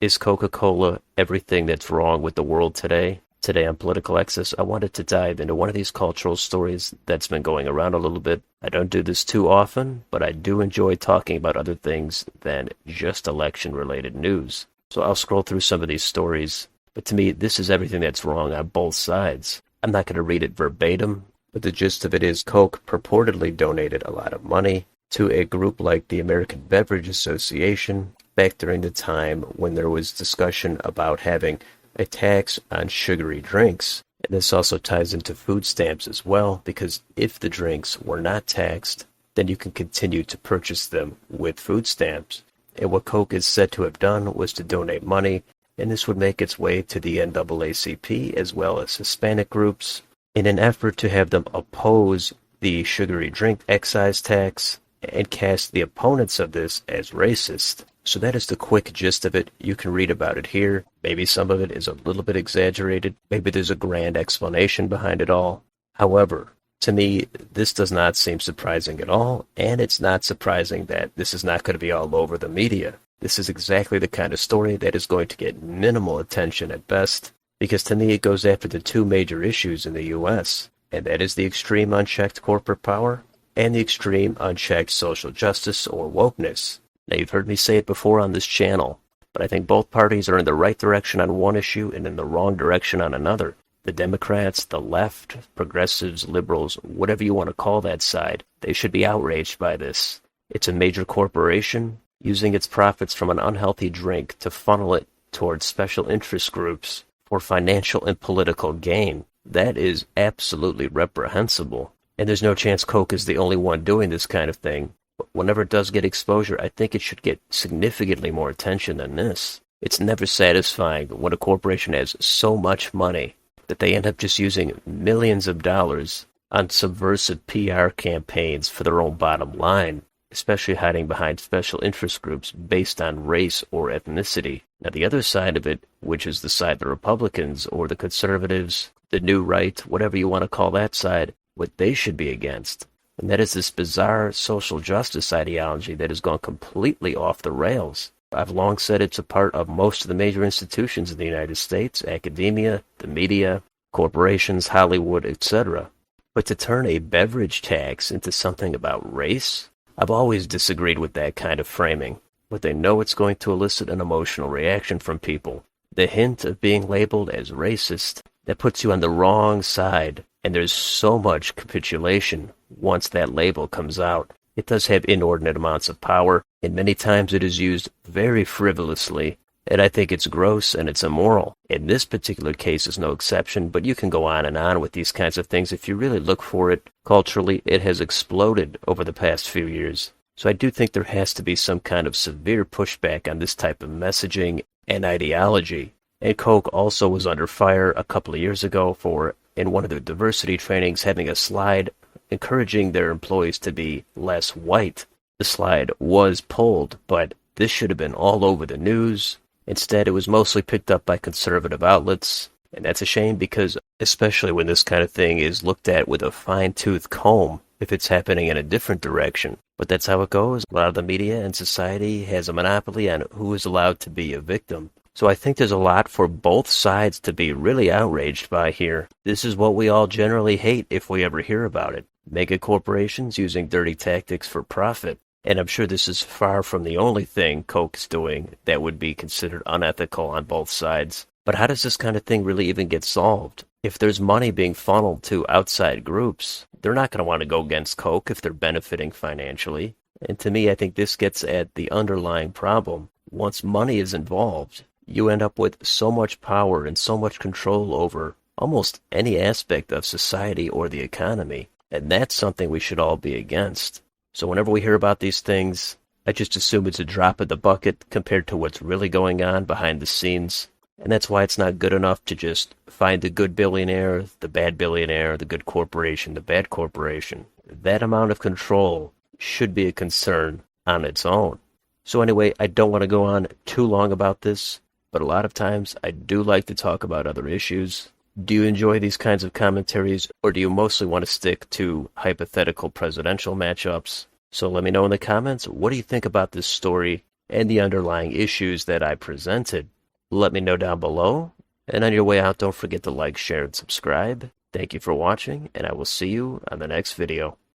Is Coca-Cola everything that's wrong with the world today? Today on Political Access, I wanted to dive into one of these cultural stories that's been going around a little bit. I don't do this too often, but I do enjoy talking about other things than just election-related news. So I'll scroll through some of these stories, but to me, this is everything that's wrong on both sides. I'm not going to read it verbatim, but the gist of it is Coke purportedly donated a lot of money to a group like the American Beverage Association back during the time when there was discussion about having a tax on sugary drinks. And this also ties into food stamps as well, because if the drinks were not taxed, then you can continue to purchase them with food stamps. And what Coke is said to have done was to donate money, and this would make its way to the NAACP as well as Hispanic groups in an effort to have them oppose the sugary drink excise tax and cast the opponents of this as racist. So that is the quick gist of it. You can read about it here. Maybe some of it is a little bit exaggerated. Maybe there's a grand explanation behind it all. However, to me, this does not seem surprising at all, and it's not surprising that this is not going to be all over the media. This is exactly the kind of story that is going to get minimal attention at best, because to me it goes after the two major issues in the U.S., and that is the extreme unchecked corporate power and the extreme unchecked social justice or wokeness. Now, you've heard me say it before on this channel, but I think both parties are in the right direction on one issue and in the wrong direction on another. The Democrats, the left, progressives, liberals, whatever you want to call that side, they should be outraged by this. It's a major corporation using its profits from an unhealthy drink to funnel it towards special interest groups for financial and political gain. That is absolutely reprehensible. And there's no chance Coke is the only one doing this kind of thing. Whenever it does get exposure, I think it should get significantly more attention than this. It's never satisfying when a corporation has so much money that they end up just using millions of dollars on subversive PR campaigns for their own bottom line, especially hiding behind special interest groups based on race or ethnicity. Now, the other side of it, which is the side of the Republicans or the conservatives, the new right, whatever you want to call that side, what they should be against. And that is this bizarre social justice ideology that has gone completely off the rails. I've long said it's a part of most of the major institutions in the United States, academia, the media, corporations, Hollywood, etc. But to turn a beverage tax into something about race, I've always disagreed with that kind of framing. But they know it's going to elicit an emotional reaction from people. The hint of being labeled as racist, that puts you on the wrong side, and there's so much capitulation once that label comes out. It does have inordinate amounts of power, and many times it is used very frivolously, and I think it's gross and it's immoral. In this particular case is no exception, but you can go on and on with these kinds of things. If you really look for it, culturally, it has exploded over the past few years. So I do think there has to be some kind of severe pushback on this type of messaging and ideology. And Coke also was under fire a couple of years ago for, in one of their diversity trainings, having a slide encouraging their employees to be less white. The slide was pulled, but this should have been all over the news. Instead, it was mostly picked up by conservative outlets, and that's a shame because, especially when this kind of thing is looked at with a fine-tooth comb, if it's happening in a different direction. But that's how it goes. A lot of the media and society has a monopoly on who is allowed to be a victim. So I think there's a lot for both sides to be really outraged by here. This is what we all generally hate if we ever hear about it. Mega corporations using dirty tactics for profit. And I'm sure this is far from the only thing Coke's doing that would be considered unethical on both sides. But how does this kind of thing really even get solved? If there's money being funneled to outside groups, they're not going to want to go against Coke if they're benefiting financially. And to me, I think this gets at the underlying problem. Once money is involved, you end up with so much power and so much control over almost any aspect of society or the economy. And that's something we should all be against. So whenever we hear about these things, I just assume it's a drop in the bucket compared to what's really going on behind the scenes. And that's why it's not good enough to just find the good billionaire, the good corporation, the bad corporation. That amount of control should be a concern on its own. So anyway, I don't want to go on too long about this, but a lot of times I do like to talk about other issues. Do you enjoy these kinds of commentaries, or do you mostly want to stick to hypothetical presidential matchups? So let me know in the comments, what do you think about this story? and the underlying issues that I presented. Let me know down below, and on your way out, don't forget to like, share, and subscribe. Thank you for watching, and I will see you on the next video.